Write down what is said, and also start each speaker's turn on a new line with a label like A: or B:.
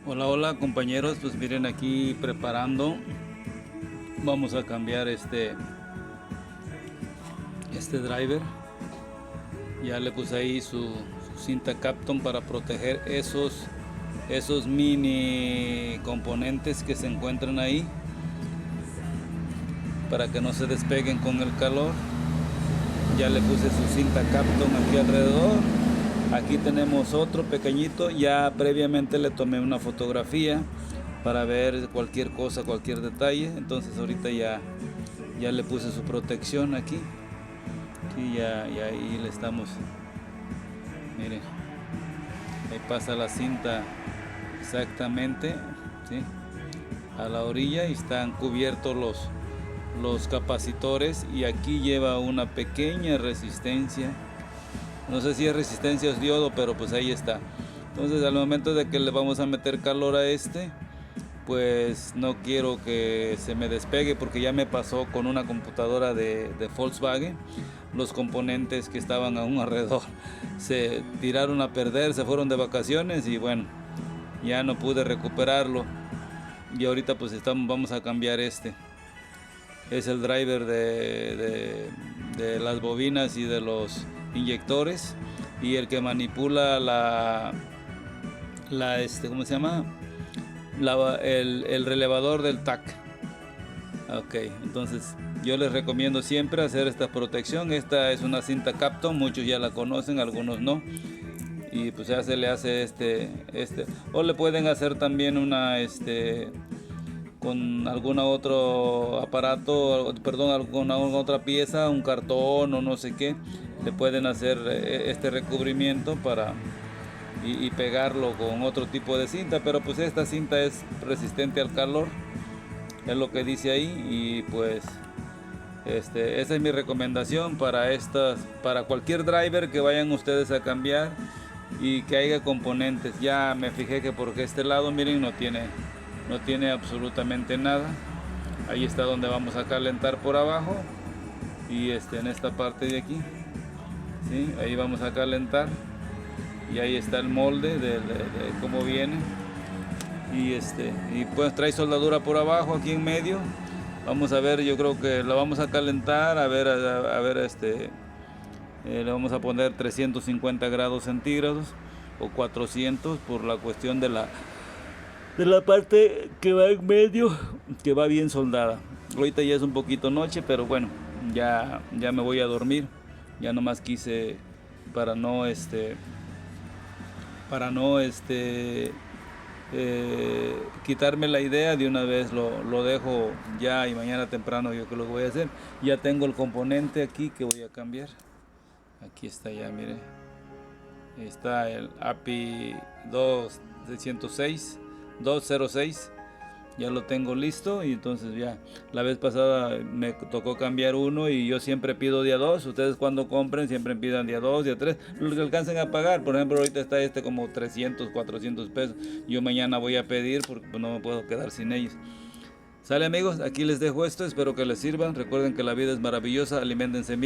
A: Hola, hola compañeros, pues miren aquí preparando, vamos a cambiar este driver. Ya le puse ahí su cinta Kapton para proteger esos mini componentes que se encuentran ahí, para que no se despeguen con el calor. Ya le puse su cinta Kapton aquí alrededor. Aquí tenemos otro pequeñito, ya previamente le tomé una fotografía para ver cualquier cosa, cualquier detalle. Entonces ahorita ya le puse su protección aquí. Y ya ahí le estamos, mire, ahí pasa la cinta exactamente, ¿sí?, a la orilla, y están cubiertos los capacitores, y aquí lleva una pequeña resistencia. No sé si es resistencia o es diodo, pero pues ahí está. Entonces al momento de que le vamos a meter calor a pues no quiero que se me despegue, porque ya me pasó con una computadora de Volkswagen. Los componentes que estaban aún alrededor se tiraron a perder, se fueron de vacaciones y bueno, ya no pude recuperarlo. Y ahorita pues vamos a cambiar es el driver de las bobinas y de los inyectores, y el que manipula ¿cómo se llama? El relevador del TAC. Ok, entonces yo les recomiendo siempre hacer esta protección. Esta es una cinta Kapton, muchos ya la conocen, algunos no. Y pues ya se le hace o le pueden hacer también una con algún otro aparato, perdón, alguna otra pieza, un cartón o no sé qué. Le pueden hacer este recubrimiento y pegarlo con otro tipo de cinta, pero pues esta cinta es resistente al calor, es lo que dice ahí. Y pues esa es mi recomendación para cualquier driver que vayan ustedes a cambiar y que haya componentes. Ya me fijé que porque este lado, miren, no tiene absolutamente nada. Ahí está donde vamos a calentar por abajo, y en esta parte de aquí, ¿sí?, ahí vamos a calentar, y ahí está el molde de cómo viene. Y pues trae soldadura por abajo, aquí en medio. Vamos a ver, yo creo que la vamos a calentar, a ver, le vamos a poner 350 grados centígrados o 400, por la cuestión de la parte que va en medio, que va bien soldada. Ahorita ya es un poquito noche, pero bueno, ya me voy a dormir. Ya nomás quise, para no quitarme la idea de una vez, lo dejo ya, y mañana temprano yo que lo voy a hacer. Ya tengo el componente aquí que voy a cambiar. Aquí está ya, mire. Está el API 206. Ya lo tengo listo, y entonces ya la vez pasada me tocó cambiar uno, y yo siempre pido día 2. Ustedes cuando compren siempre pidan día 2, día 3, lo que alcancen a pagar. Por ejemplo, ahorita está como 300, 400 pesos. Yo mañana voy a pedir porque no me puedo quedar sin ellos. Sale, amigos, aquí les dejo esto, espero que les sirvan. Recuerden que la vida es maravillosa, aliméntense bien.